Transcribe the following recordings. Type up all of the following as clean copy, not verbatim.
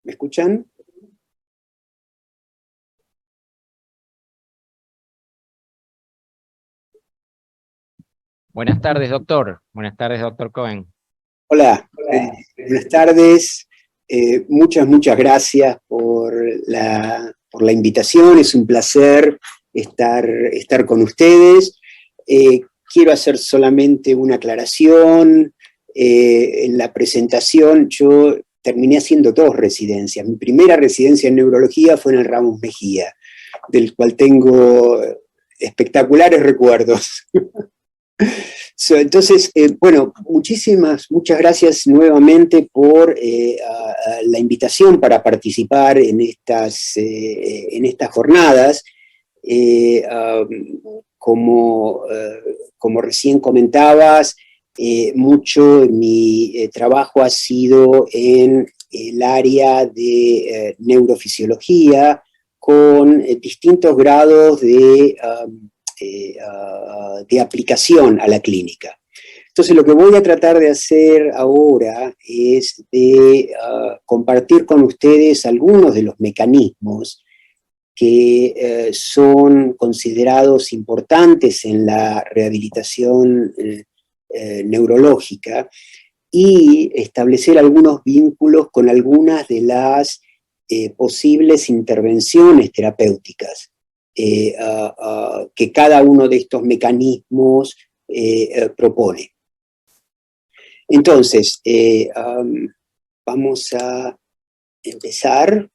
¿Me escuchan? Buenas tardes, doctor. Buenas tardes, doctor Cohen. Hola, buenas tardes. Muchas gracias por la invitación. Es un placer estar con ustedes. Quiero hacer solamente una aclaración. En la presentación yo terminé haciendo 2 residencias. Mi primera residencia en neurología fue en el Ramos Mejía, del cual tengo espectaculares recuerdos. Entonces, bueno, muchas gracias nuevamente por la invitación para participar en estas jornadas. Como recién comentabas, mucho de mi trabajo ha sido en el área de neurofisiología, con distintos grados de aplicación a la clínica. Entonces, lo que voy a tratar de hacer ahora es de compartir con ustedes algunos de los mecanismos que son considerados importantes en la rehabilitación neurológica y establecer algunos vínculos con algunas de las posibles intervenciones terapéuticas que cada uno de estos mecanismos propone. Entonces, vamos a empezar.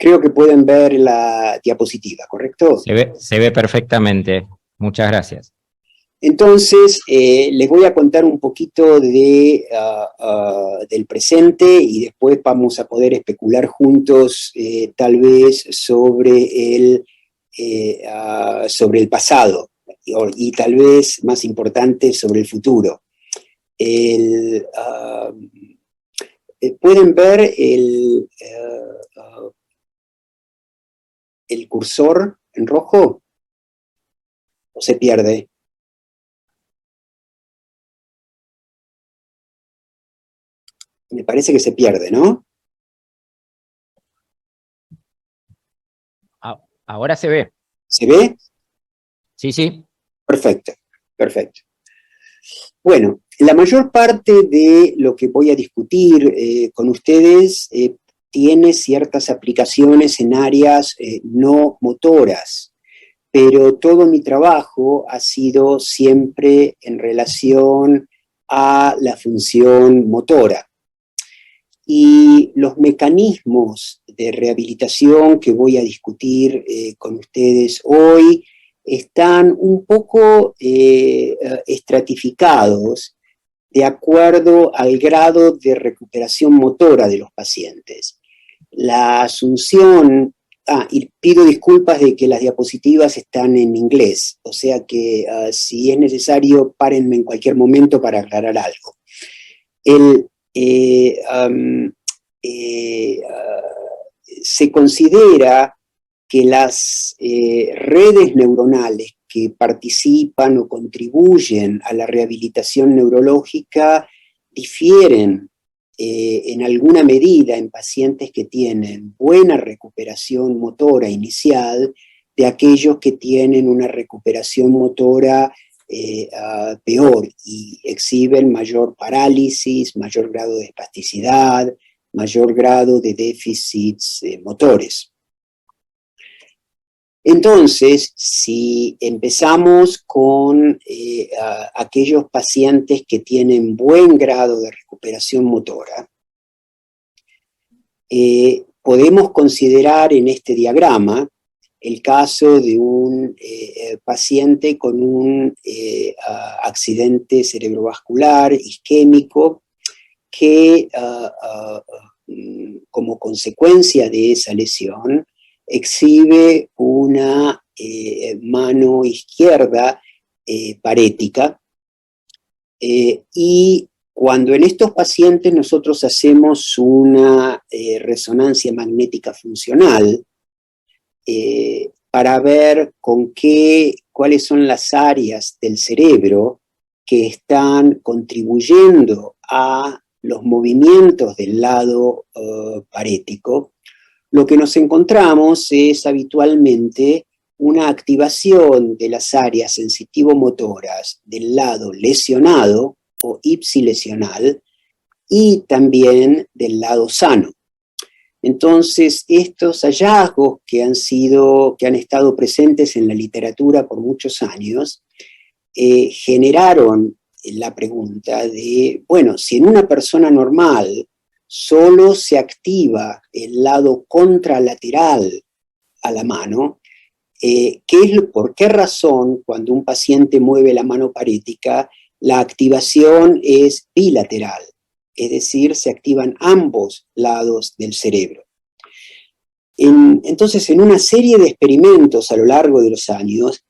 Creo que pueden ver la diapositiva, ¿correcto? Se ve perfectamente. Muchas gracias. Entonces, les voy a contar un poquito del presente y después vamos a poder especular juntos tal vez sobre el pasado y tal vez, más importante, sobre el futuro. ¿Pueden ver el cursor en rojo? ¿O se pierde? Me parece que se pierde, ¿no? Ahora se ve. ¿Se ve? Sí, sí. Perfecto, perfecto. Bueno, la mayor parte de lo que voy a discutir con ustedes tiene ciertas aplicaciones en áreas no motoras, pero todo mi trabajo ha sido siempre en relación a la función motora. Y los mecanismos de rehabilitación que voy a discutir con ustedes hoy están un poco estratificados de acuerdo al grado de recuperación motora de los pacientes. La asunción, y pido disculpas de que las diapositivas están en inglés, o sea que si es necesario, párenme en cualquier momento para aclarar algo. Se considera que las redes neuronales que participan o contribuyen a la rehabilitación neurológica difieren en alguna medida en pacientes que tienen buena recuperación motora inicial de aquellos que tienen una recuperación motora peor y exhiben mayor parálisis, mayor grado de espasticidad, mayor grado de déficits motores. Entonces, si empezamos con aquellos pacientes que tienen buen grado de recuperación motora, podemos considerar en este diagrama el caso de un paciente con un accidente cerebrovascular isquémico que como consecuencia de esa lesión exhibe una mano izquierda parética y cuando en estos pacientes nosotros hacemos una resonancia magnética funcional para ver cuáles son las áreas del cerebro que están contribuyendo a los movimientos del lado parético, lo que nos encontramos es habitualmente una activación de las áreas sensitivo-motoras del lado lesionado o ipsilesional y también del lado sano. Entonces, estos hallazgos que han estado presentes en la literatura por muchos años, generaron la pregunta de, bueno, si en una persona normal solo se activa el lado contralateral a la mano, ¿por qué razón cuando un paciente mueve la mano parética la activación es bilateral? Es decir, se activan ambos lados del cerebro. Entonces, en una serie de experimentos a lo largo de los años,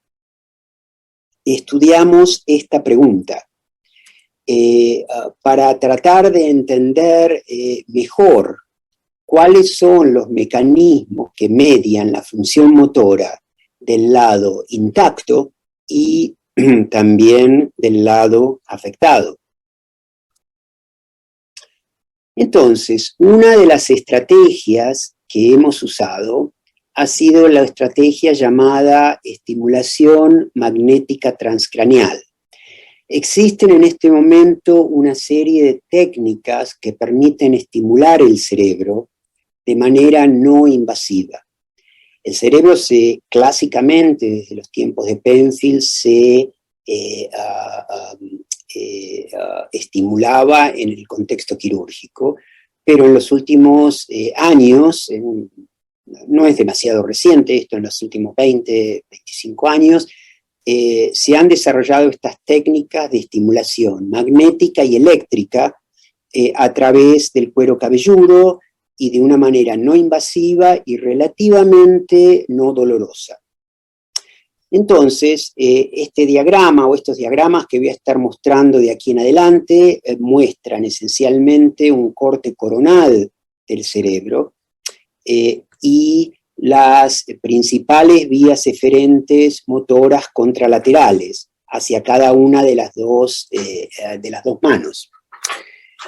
estudiamos esta pregunta para tratar de entender mejor cuáles son los mecanismos que median la función motora del lado intacto y también del lado afectado. Entonces, una de las estrategias que hemos usado ha sido la estrategia llamada estimulación magnética transcraneal. Existen en este momento una serie de técnicas que permiten estimular el cerebro de manera no invasiva. El cerebro clásicamente, desde los tiempos de Penfield, se estimulaba en el contexto quirúrgico, pero en los últimos años, no es demasiado reciente esto, en los últimos 20, 25 años, se han desarrollado estas técnicas de estimulación magnética y eléctrica a través del cuero cabelludo y de una manera no invasiva y relativamente no dolorosa. Entonces, este diagrama o estos diagramas que voy a estar mostrando de aquí en adelante muestran esencialmente un corte coronal del cerebro y las principales vías eferentes motoras contralaterales hacia cada una de las dos manos.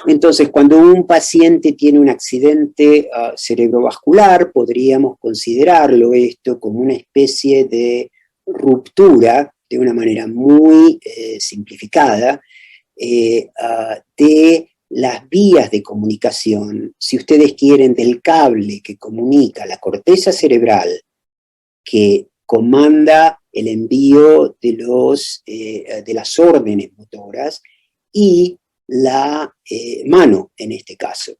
Entonces, cuando un paciente tiene un accidente cerebrovascular, podríamos considerarlo esto como una especie de ruptura, de una manera muy simplificada, de las vías de comunicación, si ustedes quieren, del cable que comunica la corteza cerebral, que comanda el envío de las órdenes motoras, y la mano, en este caso,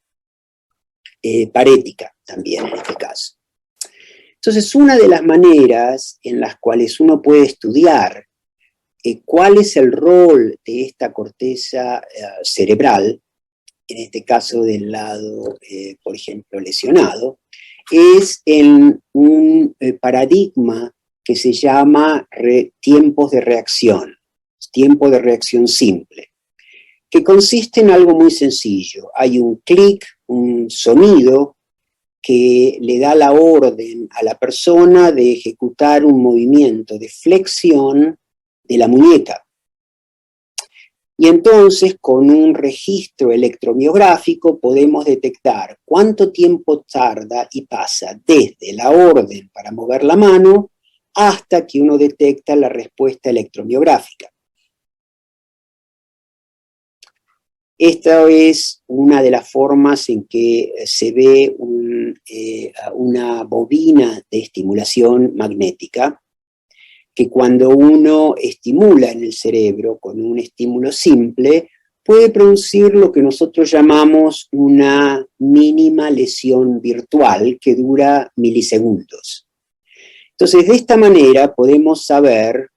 parética también en este caso. Entonces, una de las maneras en las cuales uno puede estudiar cuál es el rol de esta corteza cerebral, en este caso del lado, por ejemplo, lesionado, es en un paradigma que se llama tiempos de reacción, tiempo de reacción simple, que consiste en algo muy sencillo. Hay un clic, un sonido que le da la orden a la persona de ejecutar un movimiento de flexión de la muñeca. Y entonces, con un registro electromiográfico, podemos detectar cuánto tiempo tarda y pasa desde la orden para mover la mano hasta que uno detecta la respuesta electromiográfica. Esta es una de las formas en que se ve una bobina de estimulación magnética, que cuando uno estimula en el cerebro con un estímulo simple, puede producir lo que nosotros llamamos una mínima lesión virtual que dura milisegundos. Entonces, de esta manera podemos saber,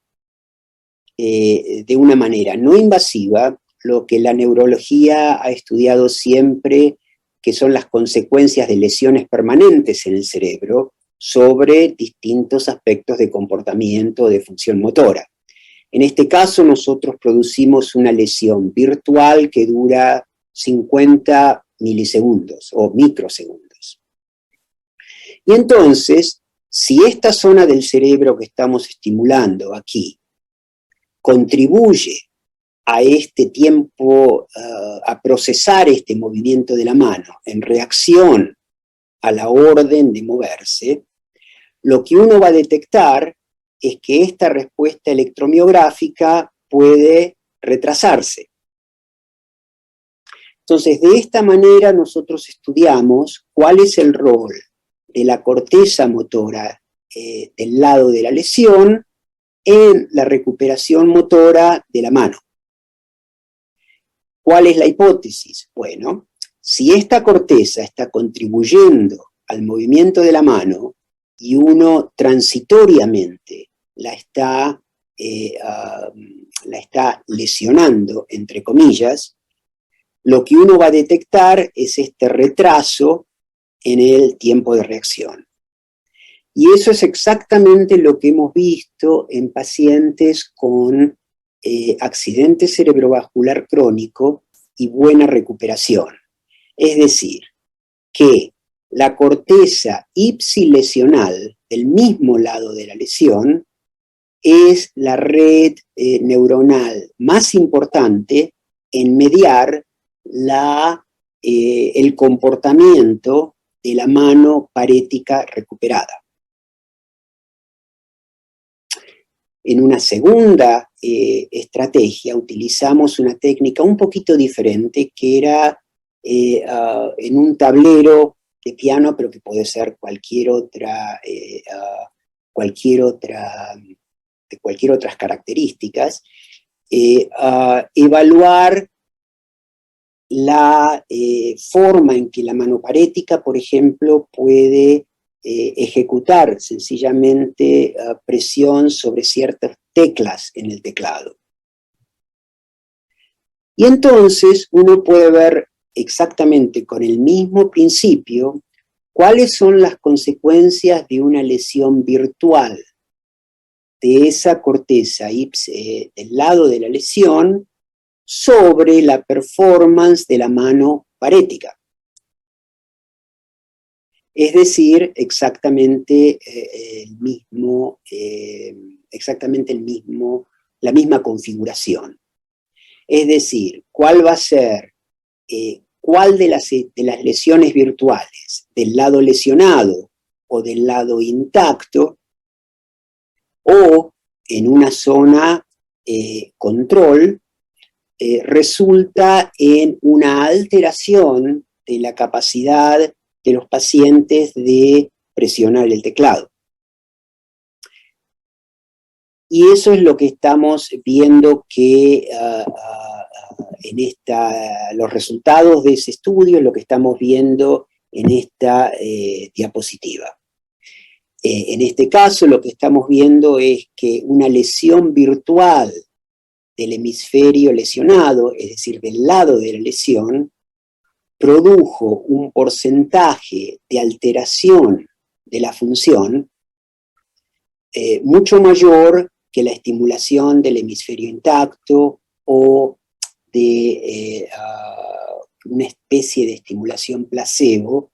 de una manera no invasiva, lo que la neurología ha estudiado siempre, que son las consecuencias de lesiones permanentes en el cerebro sobre distintos aspectos de comportamiento, de función motora. En este caso, nosotros producimos una lesión virtual que dura 50 milisegundos o microsegundos. Y entonces, si esta zona del cerebro que estamos estimulando aquí contribuye a este tiempo, a procesar este movimiento de la mano en reacción a la orden de moverse, lo que uno va a detectar es que esta respuesta electromiográfica puede retrasarse. Entonces, de esta manera nosotros estudiamos cuál es el rol de la corteza motora del lado de la lesión en la recuperación motora de la mano. ¿Cuál es la hipótesis? Bueno, si esta corteza está contribuyendo al movimiento de la mano y uno transitoriamente la está lesionando, entre comillas, lo que uno va a detectar es este retraso en el tiempo de reacción. Y eso es exactamente lo que hemos visto en pacientes con accidente cerebrovascular crónico y buena recuperación. Es decir, que la corteza ipsilesional del mismo lado de la lesión es la red neuronal más importante en mediar el comportamiento de la mano parética recuperada. En una segunda estrategia utilizamos una técnica un poquito diferente, que era en un tablero de piano, pero que puede ser cualquier otras características, evaluar la forma en que la mano parética, por ejemplo, puede ejecutar sencillamente presión sobre ciertas teclas en el teclado. Y entonces uno puede ver exactamente con el mismo principio cuáles son las consecuencias de una lesión virtual de esa corteza del lado de la lesión sobre la performance de la mano parética. Es decir, exactamente la misma configuración. Es decir, cuál va a ser, cuál de las lesiones virtuales, del lado lesionado o del lado intacto, o en una zona control, resulta en una alteración de la capacidad de los pacientes de presionar el teclado. Y eso es lo que estamos viendo que los resultados de ese estudio, lo que estamos viendo en esta diapositiva. En este caso, lo que estamos viendo es que una lesión virtual del hemisferio lesionado, es decir, del lado de la lesión, produjo un porcentaje de alteración de la función mucho mayor que la estimulación del hemisferio intacto o de una especie de estimulación placebo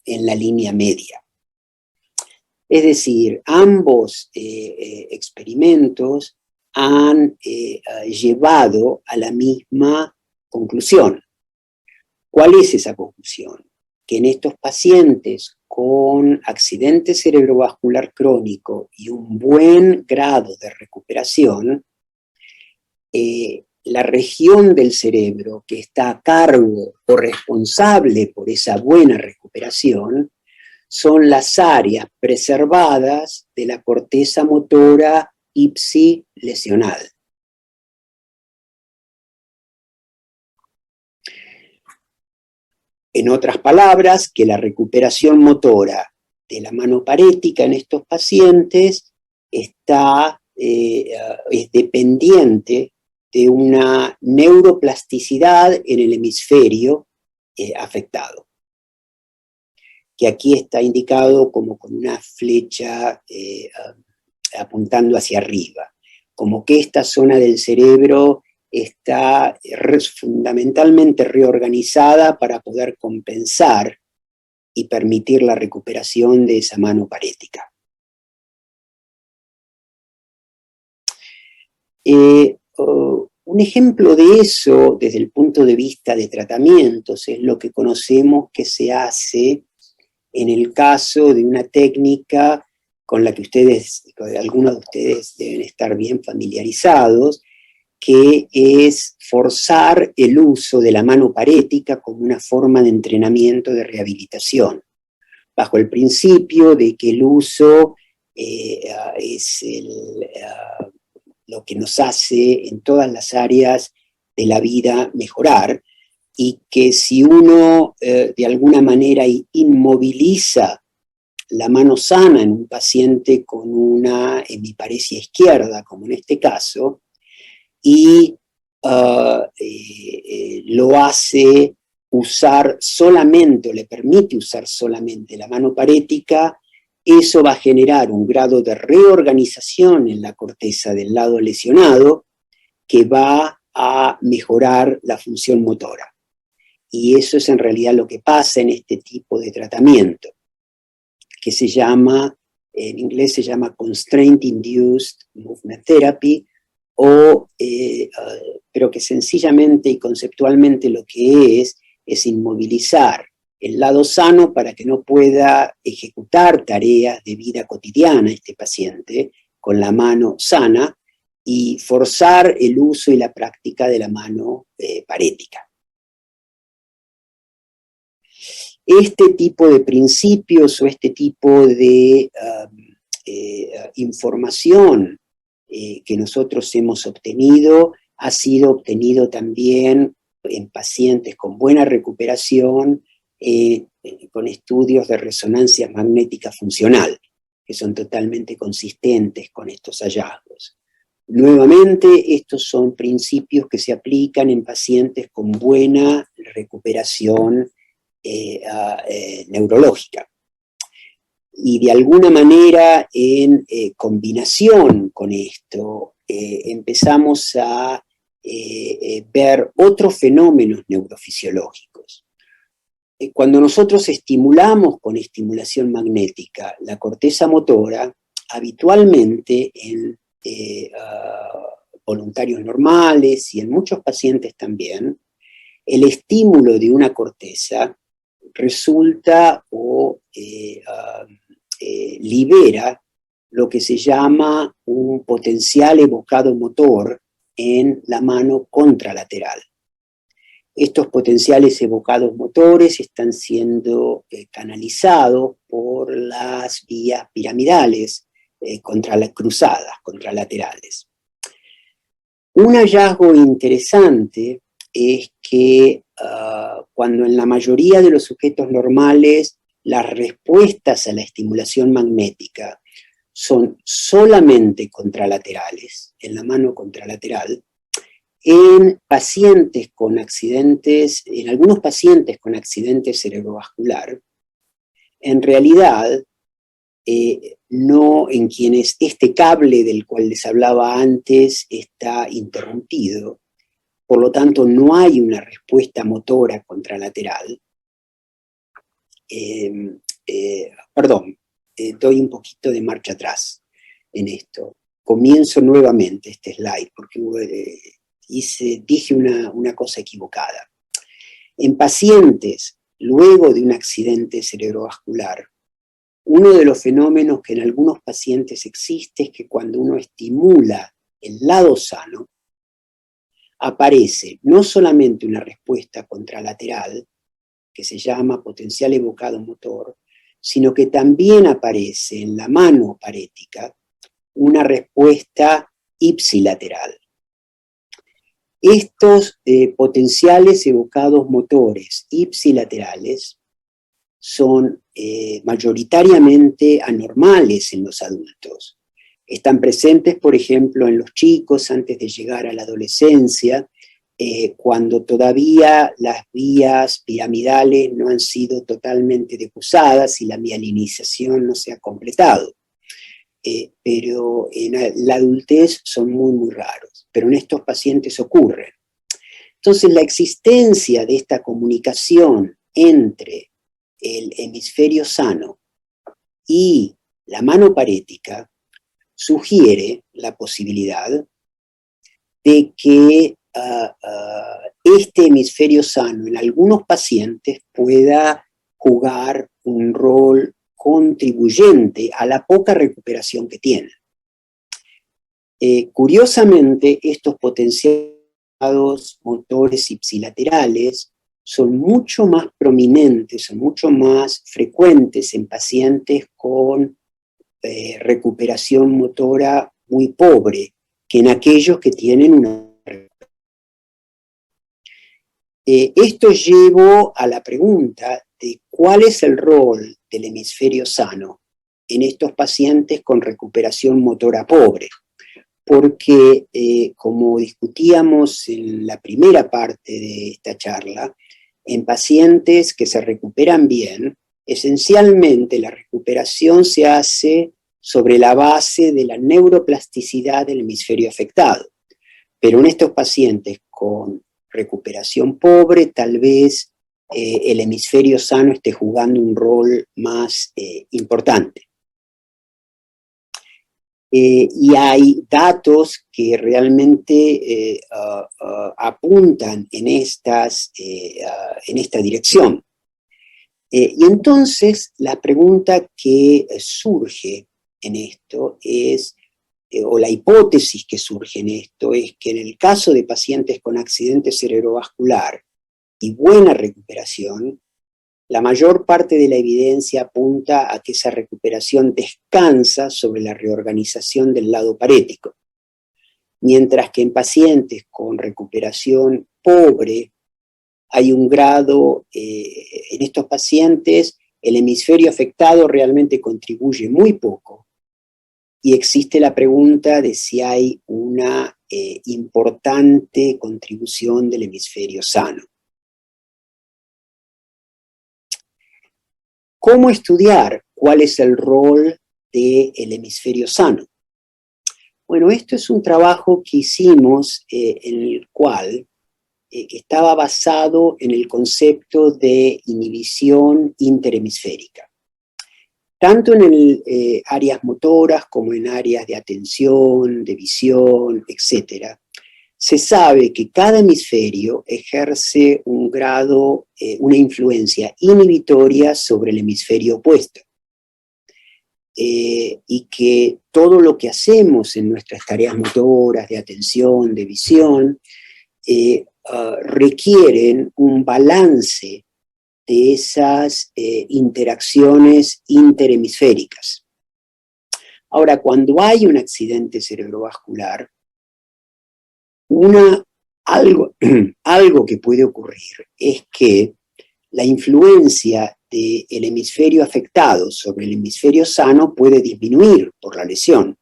en la línea media. Es decir, ambos experimentos han llevado a la misma conclusión. ¿Cuál es esa conclusión? Que en estos pacientes con accidente cerebrovascular crónico y un buen grado de recuperación, la región del cerebro que está a cargo o responsable por esa buena recuperación son las áreas preservadas de la corteza motora ipsilesional. En otras palabras, que la recuperación motora de la mano parética en estos pacientes es dependiente de una neuroplasticidad en el hemisferio afectado, que aquí está indicado como con una flecha apuntando hacia arriba, como que esta zona del cerebro está fundamentalmente reorganizada para poder compensar y permitir la recuperación de esa mano parética. Un ejemplo de eso, desde el punto de vista de tratamientos, es lo que conocemos que se hace en el caso de una técnica con la que algunos de ustedes deben estar bien familiarizados, que es forzar el uso de la mano parética como una forma de entrenamiento de rehabilitación, bajo el principio de que el uso es lo que nos hace en todas las áreas de la vida mejorar, y que si uno de alguna manera inmoviliza la mano sana en un paciente con una hemiparesia izquierda, como en este caso, y lo hace usar solamente, o le permite usar solamente la mano parética, eso va a generar un grado de reorganización en la corteza del lado lesionado que va a mejorar la función motora. Y eso es en realidad lo que pasa en este tipo de tratamiento, que se llama, en inglés se llama Constraint Induced Movement Therapy, pero que sencillamente y conceptualmente lo que es inmovilizar el lado sano para que no pueda ejecutar tareas de vida cotidiana este paciente con la mano sana, y forzar el uso y la práctica de la mano parética. Este tipo de principios o este tipo de información que nosotros hemos obtenido ha sido obtenido también en pacientes con buena recuperación, con estudios de resonancia magnética funcional, que son totalmente consistentes con estos hallazgos. Nuevamente, estos son principios que se aplican en pacientes con buena recuperación neurológica. Y de alguna manera, en combinación con esto, empezamos a ver otros fenómenos neurofisiológicos. Cuando nosotros estimulamos con estimulación magnética la corteza motora, habitualmente en voluntarios normales y en muchos pacientes también, el estímulo de una corteza resulta o libera lo que se llama un potencial evocado motor en la mano contralateral. Estos potenciales evocados motores están siendo canalizados por las vías piramidales cruzadas, contralaterales. Un hallazgo interesante es que cuando en la mayoría de los sujetos normales las respuestas a la estimulación magnética son solamente contralaterales, en la mano contralateral, en pacientes con accidentes, en algunos pacientes con accidente cerebrovascular, en realidad, no en quienes este cable del cual les hablaba antes está interrumpido, por lo tanto no hay una respuesta motora contralateral. Doy un poquito de marcha atrás en esto. Comienzo nuevamente este slide porque dije una cosa equivocada. En pacientes, luego de un accidente cerebrovascular, uno de los fenómenos que en algunos pacientes existe es que cuando uno estimula el lado sano, aparece no solamente una respuesta contralateral, que se llama potencial evocado motor, sino que también aparece en la mano parética una respuesta ipsilateral. Estos potenciales evocados motores ipsilaterales son mayoritariamente anormales en los adultos. Están presentes, por ejemplo, en los chicos antes de llegar a la adolescencia, cuando todavía las vías piramidales no han sido totalmente decusadas y la mielinización no se ha completado. Pero en la adultez son muy, muy raros, pero en estos pacientes ocurren. Entonces, la existencia de esta comunicación entre el hemisferio sano y la mano parética sugiere la posibilidad de que este hemisferio sano en algunos pacientes pueda jugar un rol contribuyente a la poca recuperación que tienen. Curiosamente, estos potenciados motores ipsilaterales son mucho más prominentes, son mucho más frecuentes en pacientes con recuperación motora muy pobre que en aquellos que tienen una. Esto llevó a la pregunta de cuál es el rol del hemisferio sano en estos pacientes con recuperación motora pobre. Porque, como discutíamos en la primera parte de esta charla, en pacientes que se recuperan bien, esencialmente la recuperación se hace sobre la base de la neuroplasticidad del hemisferio afectado. Pero en estos pacientes con recuperación pobre, tal vez el hemisferio sano esté jugando un rol más importante. Y hay datos que realmente apuntan en esta dirección. Y entonces la pregunta que surge en esto es, o la hipótesis que surge en esto, es que en el caso de pacientes con accidente cerebrovascular y buena recuperación, la mayor parte de la evidencia apunta a que esa recuperación descansa sobre la reorganización del lado parético, mientras que en pacientes con recuperación pobre hay un grado, en estos pacientes el hemisferio afectado realmente contribuye muy poco, y existe la pregunta de si hay una importante contribución del hemisferio sano. ¿Cómo estudiar cuál es el rol del hemisferio sano? Bueno, esto es un trabajo que hicimos en el cual estaba basado en el concepto de inhibición interhemisférica. Tanto en áreas motoras como en áreas de atención, de visión, etc., se sabe que cada hemisferio ejerce un grado, una influencia inhibitoria sobre el hemisferio opuesto. Y que todo lo que hacemos en nuestras tareas motoras, de atención, de visión, requieren un balance de esas interacciones interhemisféricas. Ahora, cuando hay un accidente cerebrovascular, algo que puede ocurrir es que la influencia del hemisferio afectado sobre el hemisferio sano puede disminuir por la lesión.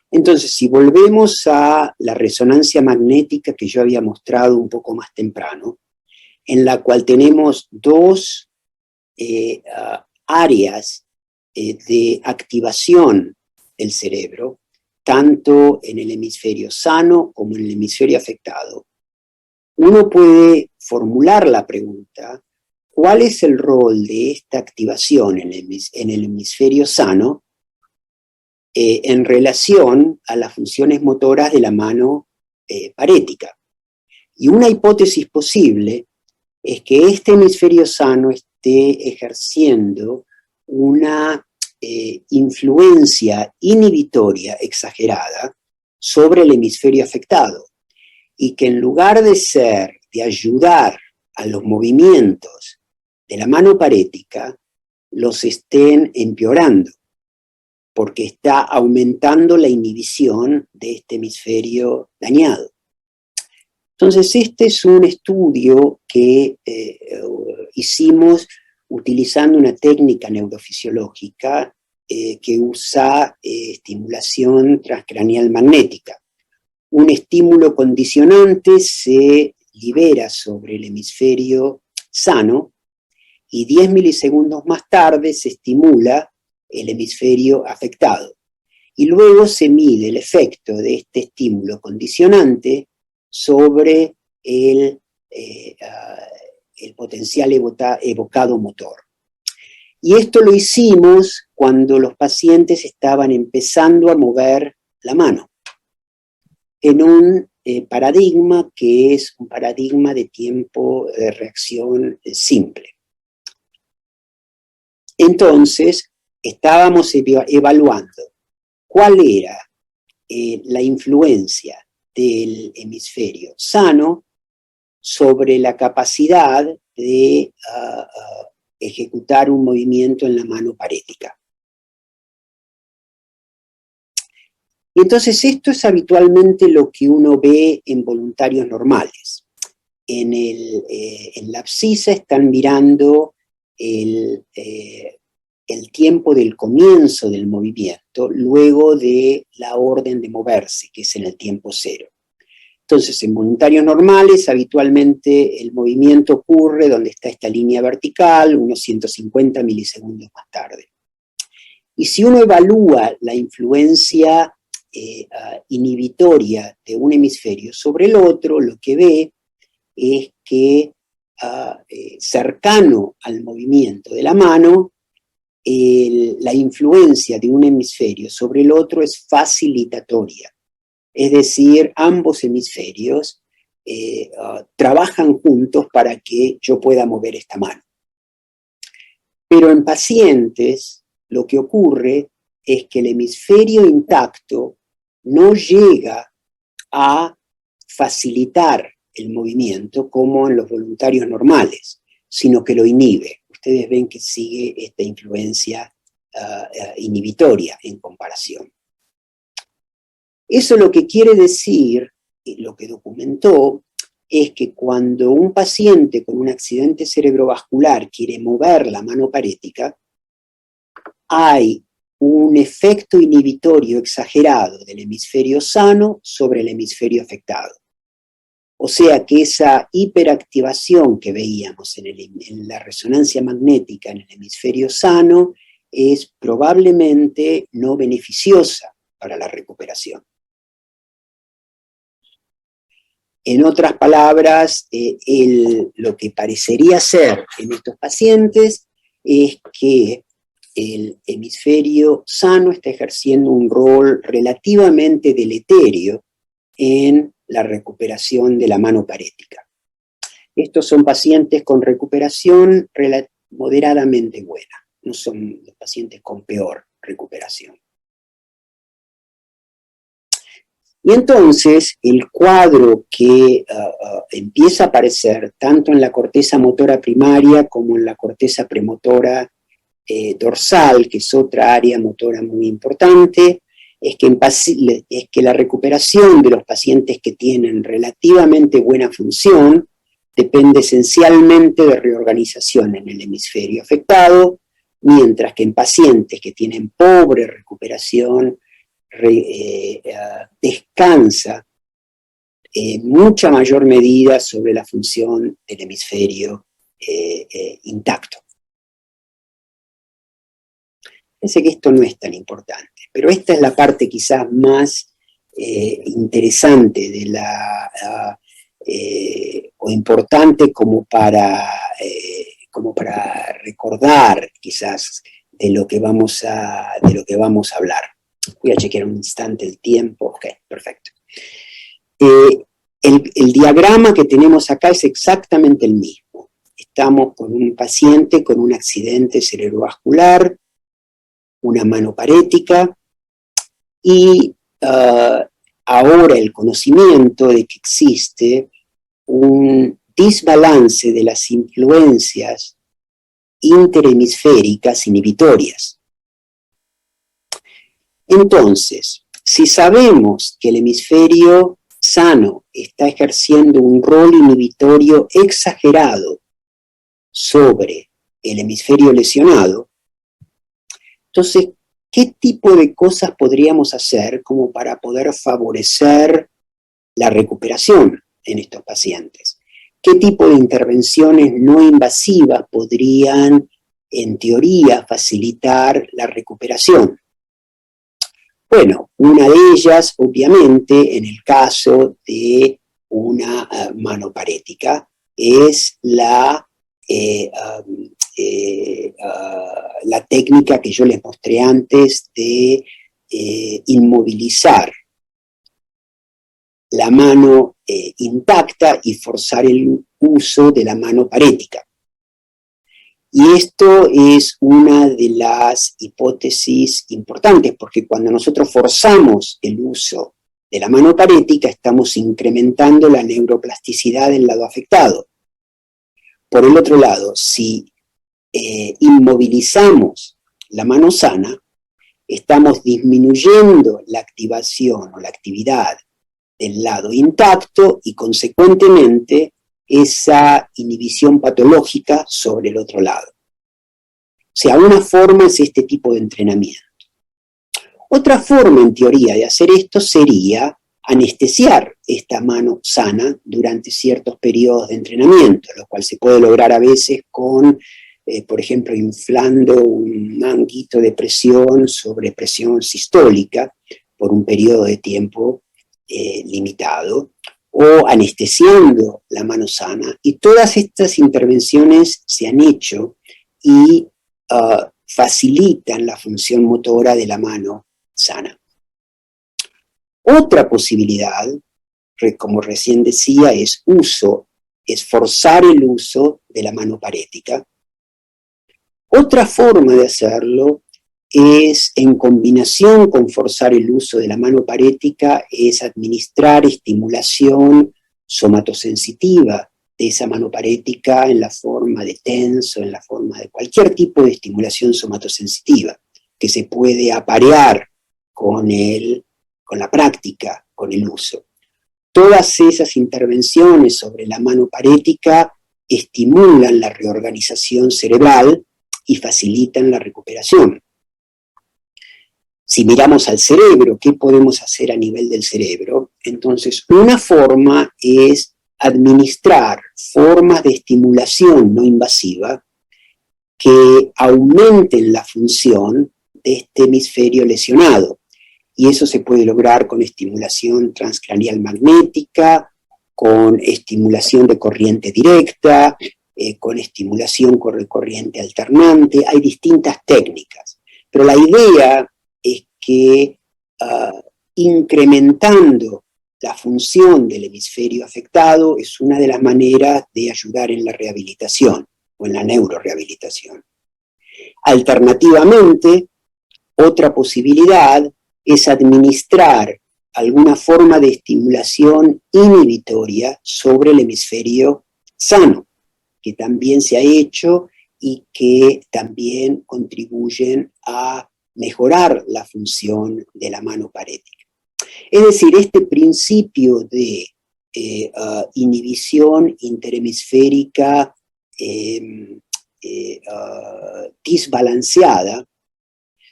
Entonces, si volvemos a la resonancia magnética que yo había mostrado un poco más temprano, en la cual tenemos dos áreas de activación del cerebro, tanto en el hemisferio sano como en el hemisferio afectado, uno puede formular la pregunta, ¿cuál es el rol de esta activación en el hemisferio sano en relación a las funciones motoras de la mano parética? Y una hipótesis posible es que este hemisferio sano esté ejerciendo una influencia inhibitoria exagerada sobre el hemisferio afectado, y que en lugar de ayudar a los movimientos de la mano parética, los estén empeorando, porque está aumentando la inhibición de este hemisferio dañado. Entonces, este es un estudio que hicimos utilizando una técnica neurofisiológica que usa estimulación transcraneal magnética. Un estímulo condicionante se libera sobre el hemisferio sano y 10 milisegundos más tarde se estimula el hemisferio afectado. Y luego se mide el efecto de este estímulo condicionante sobre el potencial evocado motor. Y esto lo hicimos cuando los pacientes estaban empezando a mover la mano. en un paradigma que es un paradigma de tiempo de reacción simple. Entonces, estábamos evaluando cuál era la influencia del hemisferio sano sobre la capacidad de ejecutar un movimiento en la mano parética. Y entonces esto es habitualmente lo que uno ve en voluntarios normales. En la abscissa están mirando el tiempo del comienzo del movimiento, luego de la orden de moverse, que es en el tiempo cero. Entonces, en voluntarios normales, habitualmente el movimiento ocurre donde está esta línea vertical, unos 150 milisegundos más tarde. Y si uno evalúa la influencia inhibitoria de un hemisferio sobre el otro, lo que ve es que cercano al movimiento de la mano, la influencia de un hemisferio sobre el otro es facilitatoria. Es decir, ambos hemisferios trabajan juntos para que yo pueda mover esta mano. Pero en pacientes lo que ocurre es que el hemisferio intacto no llega a facilitar el movimiento como en los voluntarios normales, sino que lo inhibe. Ustedes ven que sigue esta influencia inhibitoria en comparación. Eso lo que quiere decir, lo que documentó, es que cuando un paciente con un accidente cerebrovascular quiere mover la mano parética, hay un efecto inhibitorio exagerado del hemisferio sano sobre el hemisferio afectado. O sea que esa hiperactivación que veíamos en la resonancia magnética en el hemisferio sano es probablemente no beneficiosa para la recuperación. En otras palabras, lo que parecería ser en estos pacientes es que el hemisferio sano está ejerciendo un rol relativamente deleterio en la recuperación de la mano parética. Estos son pacientes con recuperación moderadamente buena, no son los pacientes con peor recuperación. Y entonces el cuadro que empieza a aparecer tanto en la corteza motora primaria como en la corteza premotora dorsal, que es otra área motora muy importante, es que la recuperación de los pacientes que tienen relativamente buena función depende esencialmente de reorganización en el hemisferio afectado, mientras que en pacientes que tienen pobre recuperación descansa en mucha mayor medida sobre la función del hemisferio intacto. Pensé que esto no es tan importante, pero esta es la parte quizás más interesante de o importante como para recordar quizás de lo que vamos a hablar. Voy a chequear un instante el tiempo. Ok, perfecto. El diagrama que tenemos acá es exactamente el mismo. Estamos con un paciente con un accidente cerebrovascular, una mano parética, y ahora el conocimiento de que existe un desbalance de las influencias interhemisféricas inhibitorias. Entonces, si sabemos que el hemisferio sano está ejerciendo un rol inhibitorio exagerado sobre el hemisferio lesionado, entonces, ¿qué tipo de cosas podríamos hacer como para poder favorecer la recuperación en estos pacientes? ¿Qué tipo de intervenciones no invasivas podrían, en teoría, facilitar la recuperación? Bueno, una de ellas, obviamente, en el caso de una mano parética, es la técnica que yo les mostré antes de inmovilizar la mano intacta y forzar el uso de la mano parética. Y esto es una de las hipótesis importantes, porque cuando nosotros forzamos el uso de la mano parética, estamos incrementando la neuroplasticidad del lado afectado. Por el otro lado, si inmovilizamos la mano sana, estamos disminuyendo la activación o la actividad del lado intacto y consecuentemente esa inhibición patológica sobre el otro lado. O sea, una forma es este tipo de entrenamiento. Otra forma, en teoría, de hacer esto sería anestesiar esta mano sana durante ciertos periodos de entrenamiento, lo cual se puede lograr a veces con, por ejemplo, inflando un manguito de presión sobre presión sistólica por un periodo de tiempo limitado, o anestesiando la mano sana, y todas estas intervenciones se han hecho y facilitan la función motora de la mano sana. Otra posibilidad, como recién decía, es forzar el uso de la mano parética. Otra forma de hacerlo es, en combinación con forzar el uso de la mano parética, es administrar estimulación somatosensitiva de esa mano parética en la forma de TENS o en la forma de cualquier tipo de estimulación somatosensitiva que se puede aparear con la práctica, con el uso. Todas esas intervenciones sobre la mano parética estimulan la reorganización cerebral y facilitan la recuperación. Si miramos al cerebro, ¿qué podemos hacer a nivel del cerebro? Entonces, una forma es administrar formas de estimulación no invasiva que aumenten la función de este hemisferio lesionado. Y eso se puede lograr con estimulación transcranial magnética, con estimulación de corriente directa, con estimulación con corriente alternante. Hay distintas técnicas. Pero la idea es que incrementando la función del hemisferio afectado es una de las maneras de ayudar en la rehabilitación o en la neurorehabilitación. Alternativamente, otra posibilidad es administrar alguna forma de estimulación inhibitoria sobre el hemisferio sano, que también se ha hecho y que también contribuyen a mejorar la función de la mano parética. Es decir, este principio de inhibición interhemisférica disbalanceada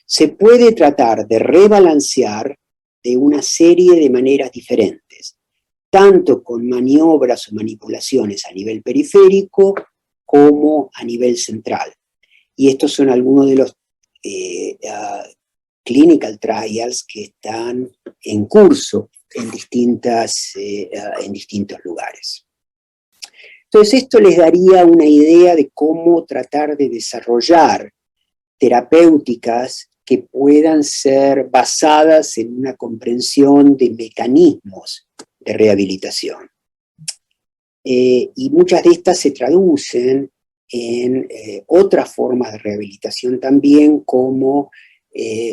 se puede tratar de rebalancear de una serie de maneras diferentes, tanto con maniobras o manipulaciones a nivel periférico como a nivel central. Y estos son algunos de los clinical trials que están en curso en distintos lugares. Entonces, esto les daría una idea de cómo tratar de desarrollar terapéuticas que puedan ser basadas en una comprensión de mecanismos de rehabilitación. Y muchas de estas se traducen en otras formas de rehabilitación también, como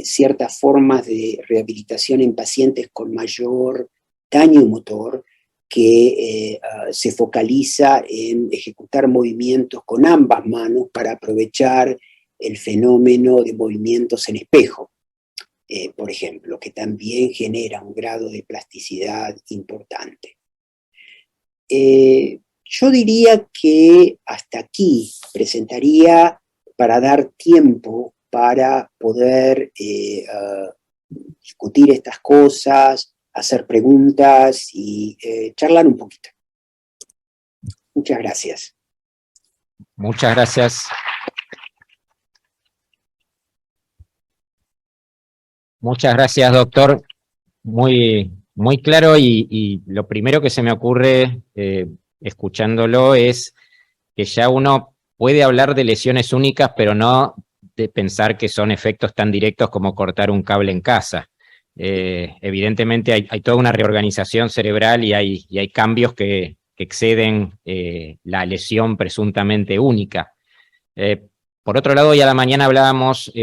ciertas formas de rehabilitación en pacientes con mayor daño motor, que se focaliza en ejecutar movimientos con ambas manos para aprovechar el fenómeno de movimientos en espejo, por ejemplo, que también genera un grado de plasticidad importante. Yo diría que hasta aquí presentaría para dar tiempo para poder discutir estas cosas, hacer preguntas y charlar un poquito. Muchas gracias. Muchas gracias. Muchas gracias, doctor. Muy claro, y lo primero que se me ocurre escuchándolo es que ya uno puede hablar de lesiones únicas, pero no de pensar que son efectos tan directos como cortar un cable en casa. Evidentemente hay toda una reorganización cerebral y hay cambios que exceden la lesión presuntamente única. Por otro lado, hoy a la mañana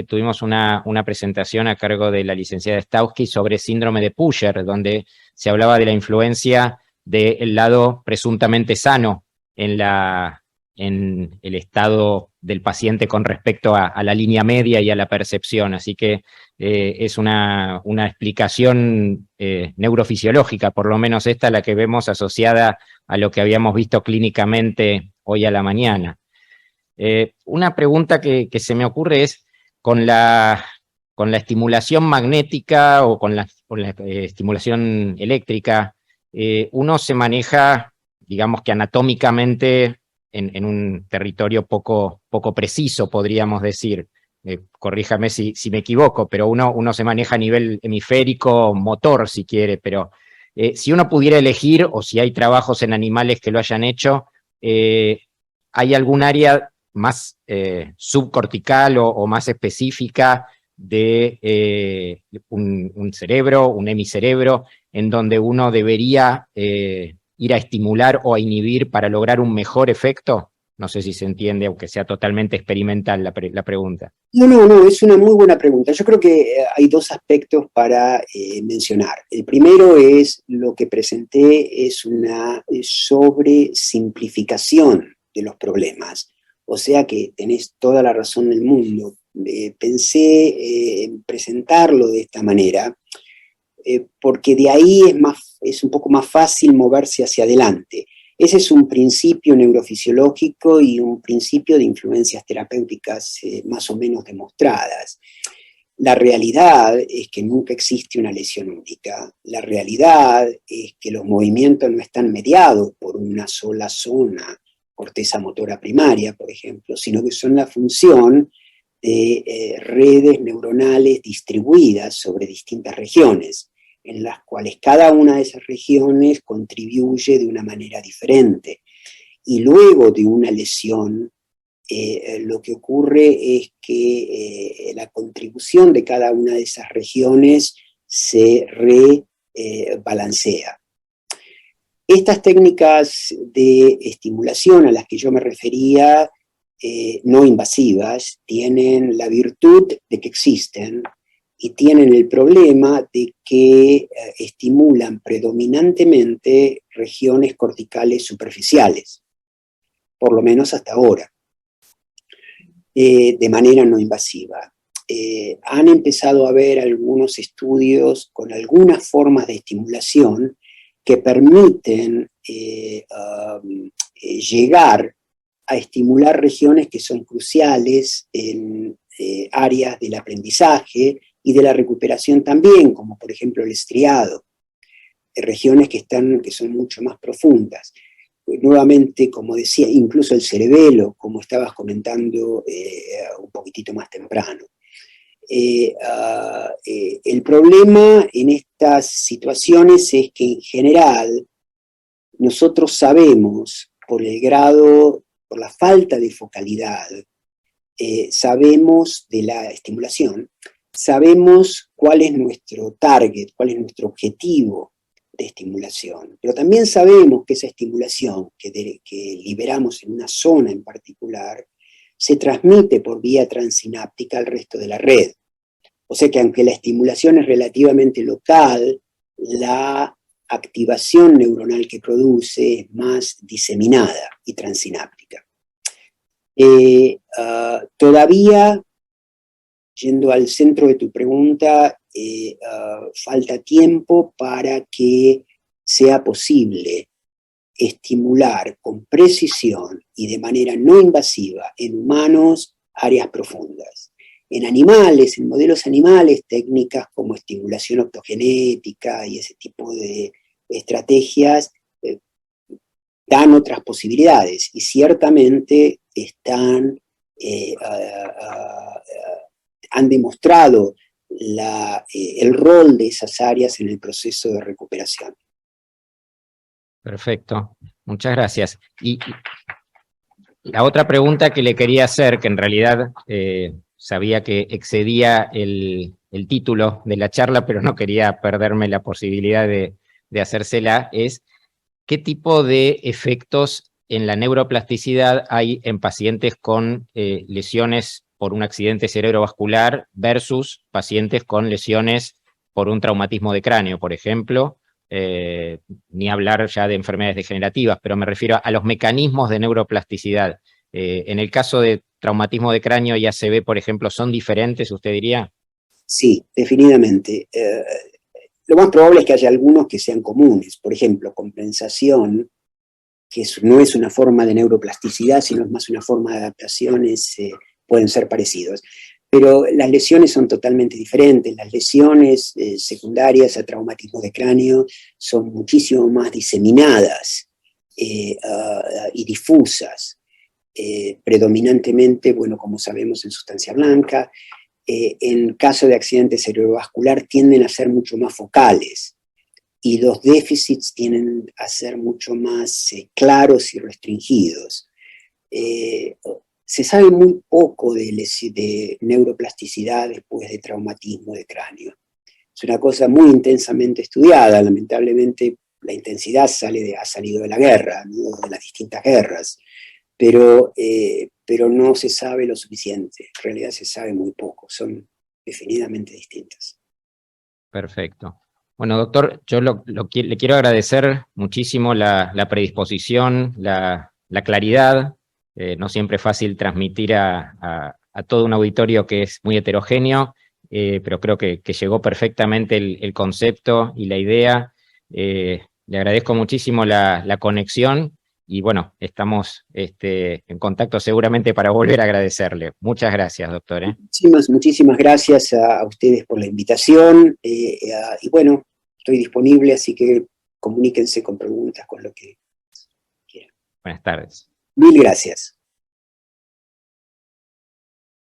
tuvimos una presentación a cargo de la licenciada Stauski sobre síndrome de Puyer, donde se hablaba de la influencia del lado presuntamente sano en el estado del paciente con respecto a la línea media y a la percepción. Así que es una explicación neurofisiológica, por lo menos esta la que vemos asociada a lo que habíamos visto clínicamente hoy a la mañana. Una pregunta que se me ocurre es, con la estimulación magnética o con la estimulación eléctrica, uno se maneja, digamos que anatómicamente, en un territorio poco preciso, podríamos decir. Corríjame si me equivoco, pero uno se maneja a nivel hemisférico, motor, si quiere, pero si uno pudiera elegir, o si hay trabajos en animales que lo hayan hecho, ¿hay algún área más subcortical o más específica de un cerebro, un hemicerebro, en donde uno debería ir a estimular o a inhibir para lograr un mejor efecto? No sé si se entiende, aunque sea totalmente experimental la pregunta. No, es una muy buena pregunta. Yo creo que hay dos aspectos para mencionar. El primero es lo que presenté, es una sobresimplificación de los problemas. O sea que tenés toda la razón del mundo. Pensé en presentarlo de esta manera, porque de ahí es un poco más fácil moverse hacia adelante. Ese es un principio neurofisiológico y un principio de influencias terapéuticas más o menos demostradas. La realidad es que nunca existe una lesión única. La realidad es que los movimientos no están mediados por una sola zona, corteza motora primaria, por ejemplo, sino que son la función de redes neuronales distribuidas sobre distintas regiones, en las cuales cada una de esas regiones contribuye de una manera diferente. Y luego de una lesión, lo que ocurre es que la contribución de cada una de esas regiones se rebalancea. Estas técnicas de estimulación a las que yo me refería, no invasivas, tienen la virtud de que existen y tienen el problema de que estimulan predominantemente regiones corticales superficiales, por lo menos hasta ahora, de manera no invasiva. Han empezado a haber algunos estudios con algunas formas de estimulación que permiten llegar a estimular regiones que son cruciales en áreas del aprendizaje y de la recuperación también, como por ejemplo el estriado, regiones que son mucho más profundas. Nuevamente, como decía, incluso el cerebelo, como estabas comentando un poquitito más temprano. El problema en estas situaciones es que en general nosotros sabemos, por la falta de focalidad, sabemos de la estimulación, sabemos cuál es nuestro target, cuál es nuestro objetivo de estimulación, pero también sabemos que esa estimulación que liberamos en una zona en particular se transmite por vía transináptica al resto de la red. O sea que aunque la estimulación es relativamente local, la activación neuronal que produce es más diseminada y transináptica. Todavía, yendo al centro de tu pregunta, falta tiempo para que sea posible estimular con precisión y de manera no invasiva en humanos áreas profundas. En animales, en modelos animales, técnicas como estimulación optogenética y ese tipo de estrategias dan otras posibilidades y ciertamente han demostrado el rol de esas áreas en el proceso de recuperación. Perfecto, muchas gracias. Y la otra pregunta que le quería hacer, que en realidad sabía que excedía el el título de la charla, pero no quería perderme la posibilidad de hacérsela, es ¿qué tipo de efectos en la neuroplasticidad hay en pacientes con lesiones por un accidente cerebrovascular versus pacientes con lesiones por un traumatismo de cráneo, por ejemplo? Ni hablar ya de enfermedades degenerativas, pero me refiero a los mecanismos de neuroplasticidad. En el caso de traumatismo de cráneo y ACV, por ejemplo, ¿son diferentes, usted diría? Sí, definitivamente. Lo más probable es que haya algunos que sean comunes. Por ejemplo, compensación, que no es una forma de neuroplasticidad, sino es más una forma de adaptaciones, pueden ser parecidos. Pero las lesiones son totalmente diferentes. Las lesiones secundarias a traumatismo de cráneo son muchísimo más diseminadas y difusas. Predominantemente, bueno, como sabemos, en sustancia blanca. En caso de accidente cerebrovascular tienden a ser mucho más focales y los déficits tienden a ser mucho más claros y restringidos. Se sabe muy poco de neuroplasticidad después de traumatismo de cráneo. Es una cosa muy intensamente estudiada. Lamentablemente la intensidad ha salido de la guerra, ¿no? De las distintas guerras, pero no se sabe lo suficiente. En realidad se sabe muy poco, son definidamente distintas. Perfecto. Bueno, doctor, yo le quiero agradecer muchísimo la predisposición, la claridad. No siempre es fácil transmitir a todo un auditorio que es muy heterogéneo, pero creo que llegó perfectamente el concepto y la idea. Le agradezco muchísimo la conexión y bueno, estamos en contacto seguramente para volver a agradecerle. Muchas gracias, doctor. Muchísimas gracias a ustedes por la invitación y bueno, estoy disponible, así que comuníquense con preguntas, con lo que quieran. Buenas tardes. Mil gracias.